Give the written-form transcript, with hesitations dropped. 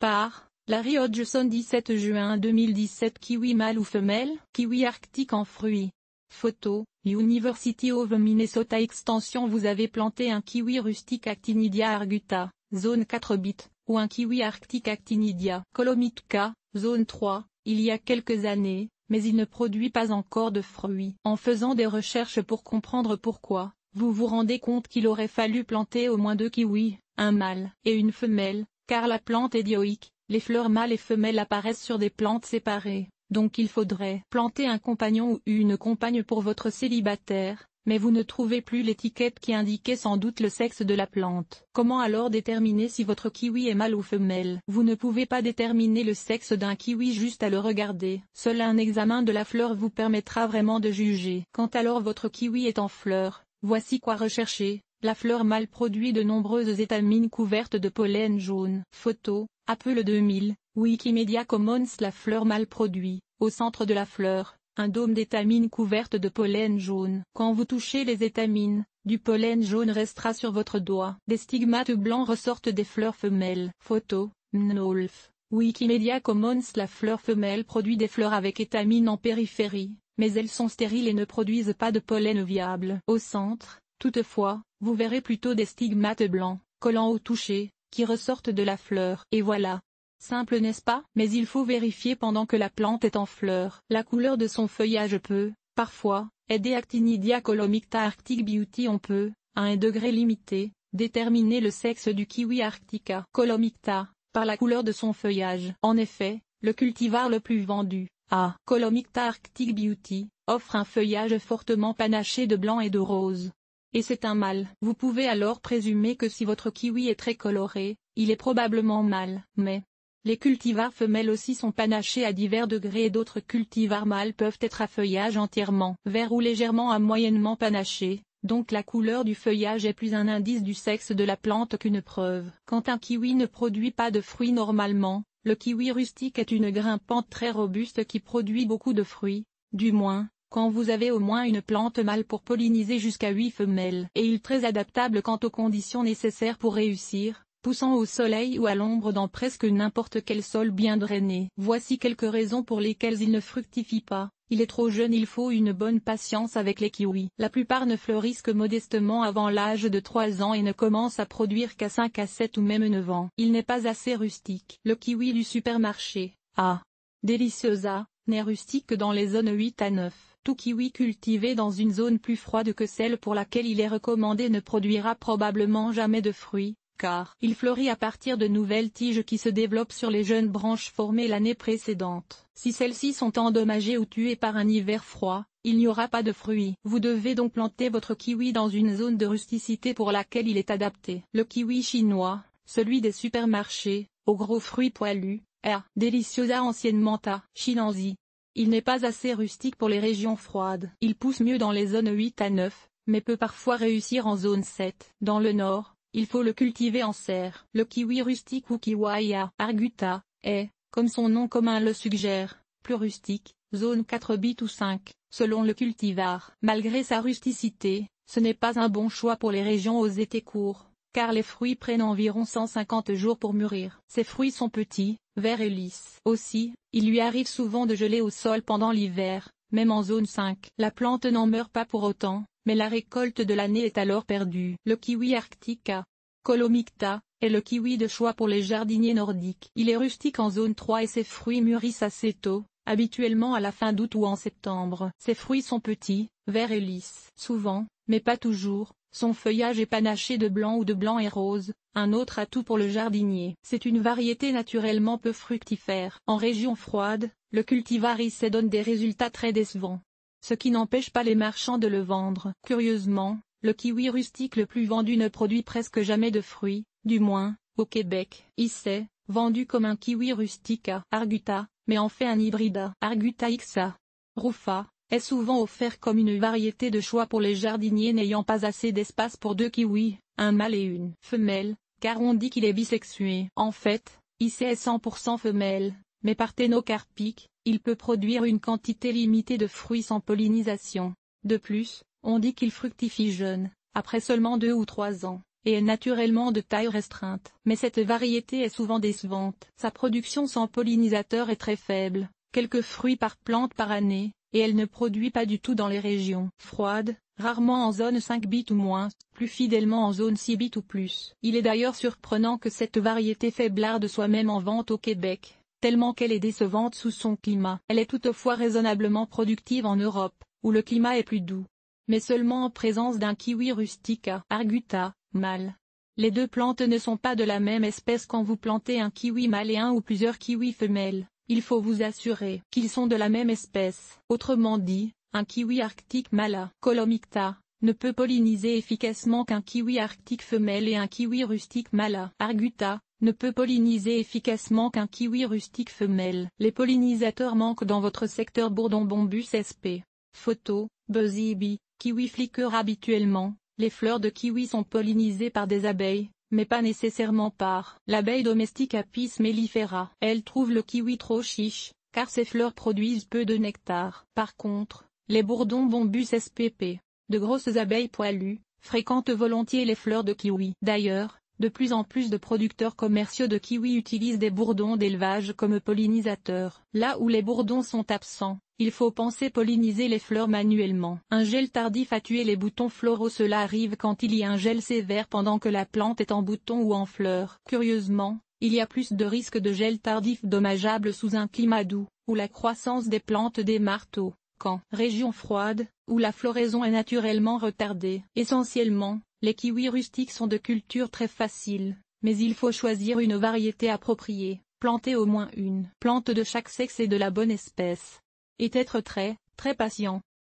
Par Larry Hodgson 17 juin 2017. Kiwi mâle ou femelle? Kiwi arctique en fruits. Photo, University of Minnesota Extension. Vous avez planté un kiwi rustique Actinidia arguta, zone 4 bits, ou un kiwi arctique Actinidia colomitica, zone 3, il y a quelques années, mais il ne produit pas encore de fruits. En faisant des recherches pour comprendre pourquoi, vous vous rendez compte qu'il aurait fallu planter au moins 2 kiwis, un mâle et une femelle, car la plante est dioïque, les fleurs mâles et femelles apparaissent sur des plantes séparées, donc il faudrait planter un compagnon ou une compagne pour votre célibataire, mais vous ne trouvez plus l'étiquette qui indiquait sans doute le sexe de la plante. Comment alors déterminer si votre kiwi est mâle ou femelle? Vous ne pouvez pas déterminer le sexe d'un kiwi juste à le regarder. Seul un examen de la fleur vous permettra vraiment de juger. Quand alors votre kiwi est en fleur, voici quoi rechercher. La fleur mâle produit de nombreuses étamines couvertes de pollen jaune. Photo, Apple 2000, Wikimedia Commons. La fleur mâle produit, au centre de la fleur, un dôme d'étamines couvertes de pollen jaune. Quand vous touchez les étamines, du pollen jaune restera sur votre doigt. Des stigmates blancs ressortent des fleurs femelles. Photo, Mnolf, Wikimedia Commons. La fleur femelle produit des fleurs avec étamines en périphérie, mais elles sont stériles et ne produisent pas de pollen viable. Au centre, toutefois, vous verrez plutôt des stigmates blancs, collants au toucher, qui ressortent de la fleur. Et voilà. Simple n'est-ce pas? Mais il faut vérifier pendant que la plante est en fleur. La couleur de son feuillage peut, parfois, aider Actinidia colomicta Arctic Beauty. On peut, à un degré limité, déterminer le sexe du kiwi Arctica colomicta, par la couleur de son feuillage. En effet, le cultivar le plus vendu, A. colomicta Arctic Beauty, offre un feuillage fortement panaché de blanc et de rose. Et c'est un mâle. Vous pouvez alors présumer que si votre kiwi est très coloré, il est probablement mâle. Mais les cultivars femelles aussi sont panachés à divers degrés et d'autres cultivars mâles peuvent être à feuillage entièrement vert ou légèrement à moyennement panaché, donc la couleur du feuillage est plus un indice du sexe de la plante qu'une preuve. Quand un kiwi ne produit pas de fruits normalement, le kiwi rustique est une grimpante très robuste qui produit beaucoup de fruits, du moins, quand vous avez au moins une plante mâle pour polliniser jusqu'à 8 femelles. Et il est très adaptable quant aux conditions nécessaires pour réussir, poussant au soleil ou à l'ombre dans presque n'importe quel sol bien drainé. Voici quelques raisons pour lesquelles il ne fructifie pas. Il est trop jeune. Il faut une bonne patience avec les kiwis. La plupart ne fleurissent que modestement avant l'âge de 3 ans et ne commencent à produire qu'à 5 à 7 ou même 9 ans. Il n'est pas assez rustique. Le kiwi du supermarché, A. deliciosa, n'est rustique que dans les zones 8 à 9. Tout kiwi cultivé dans une zone plus froide que celle pour laquelle il est recommandé ne produira probablement jamais de fruits, car il fleurit à partir de nouvelles tiges qui se développent sur les jeunes branches formées l'année précédente. Si celles-ci sont endommagées ou tuées par un hiver froid, il n'y aura pas de fruits. Vous devez donc planter votre kiwi dans une zone de rusticité pour laquelle il est adapté. Le kiwi chinois, celui des supermarchés, aux gros fruits poilus, A. deliciosa anciennement A. chinensis. Il n'est pas assez rustique pour les régions froides. Il pousse mieux dans les zones 8 à 9, mais peut parfois réussir en zone 7. Dans le nord, il faut le cultiver en serre. Le kiwi rustique ou kiwaya arguta est, comme son nom commun le suggère, plus rustique, zone 4 bits ou 5, selon le cultivar. Malgré sa rusticité, ce n'est pas un bon choix pour les régions aux étés courts, car les fruits prennent environ 150 jours pour mûrir. Ces fruits sont petits, verts et lisses. Aussi, il lui arrive souvent de geler au sol pendant l'hiver, même en zone 5. La plante n'en meurt pas pour autant, mais la récolte de l'année est alors perdue. Le kiwi arctica colomicta est le kiwi de choix pour les jardiniers nordiques. Il est rustique en zone 3 et ses fruits mûrissent assez tôt, habituellement à la fin d'août ou en septembre. Ses fruits sont petits, verts et lisses. Souvent, mais pas toujours, son feuillage est panaché de blanc ou de blanc et rose, un autre atout pour le jardinier. C'est une variété naturellement peu fructifère. En région froide, le cultivar IC donne des résultats très décevants. Ce qui n'empêche pas les marchands de le vendre. Curieusement, le kiwi rustique le plus vendu ne produit presque jamais de fruits, du moins, au Québec. IC, vendu comme un kiwi rustique à arguta, mais en fait un hybride à arguta xa rufa, est souvent offert comme une variété de choix pour les jardiniers n'ayant pas assez d'espace pour 2 kiwis, un mâle et une femelle, car on dit qu'il est bisexué. En fait, IC est 100% femelle, mais parthénocarpique, il peut produire une quantité limitée de fruits sans pollinisation. De plus, on dit qu'il fructifie jeune, après seulement 2 ou 3 ans. et est naturellement de taille restreinte. Mais cette variété est souvent décevante. Sa production sans pollinisateur est très faible, quelques fruits par plante par année, et elle ne produit pas du tout dans les régions froides, rarement en zone 5 bits ou moins, plus fidèlement en zone 6 bits ou plus. Il est d'ailleurs surprenant que cette variété faiblarde soit même en vente au Québec, tellement qu'elle est décevante sous son climat. Elle est toutefois raisonnablement productive en Europe, où le climat est plus doux, mais seulement en présence d'un kiwi rustica arguta, mâle. Les deux plantes ne sont pas de la même espèce quand vous plantez un kiwi mâle et un ou plusieurs kiwis femelles. Il faut vous assurer qu'ils sont de la même espèce. Autrement dit, un kiwi arctique mâle, Colomicta, ne peut polliniser efficacement qu'un kiwi arctique femelle et un kiwi rustique mâle, Arguta, ne peut polliniser efficacement qu'un kiwi rustique femelle. Les pollinisateurs manquent dans votre secteur Bourdon Bombus sp. Photo, Buzzy Bee, kiwi flicker habituellement, les fleurs de kiwi sont pollinisées par des abeilles, mais pas nécessairement par l'abeille domestique Apis mellifera. Elle trouve le kiwi trop chiche, car ses fleurs produisent peu de nectar. Par contre, les bourdons Bombus spp, de grosses abeilles poilues, fréquentent volontiers les fleurs de kiwi. D'ailleurs, de plus en plus de producteurs commerciaux de kiwi utilisent des bourdons d'élevage comme pollinisateurs. Là où les bourdons sont absents, il faut penser polliniser les fleurs manuellement. Un gel tardif a tué les boutons floraux. Cela arrive quand il y a un gel sévère pendant que la plante est en bouton ou en fleur. Curieusement, il y a plus de risques de gel tardif dommageable sous un climat doux, où la croissance des plantes démarre tôt, qu'en région froide, où la floraison est naturellement retardée. Essentiellement, les kiwis rustiques sont de culture très facile, mais il faut choisir une variété appropriée, planter au moins une plante de chaque sexe et de la bonne espèce. Et être très patient.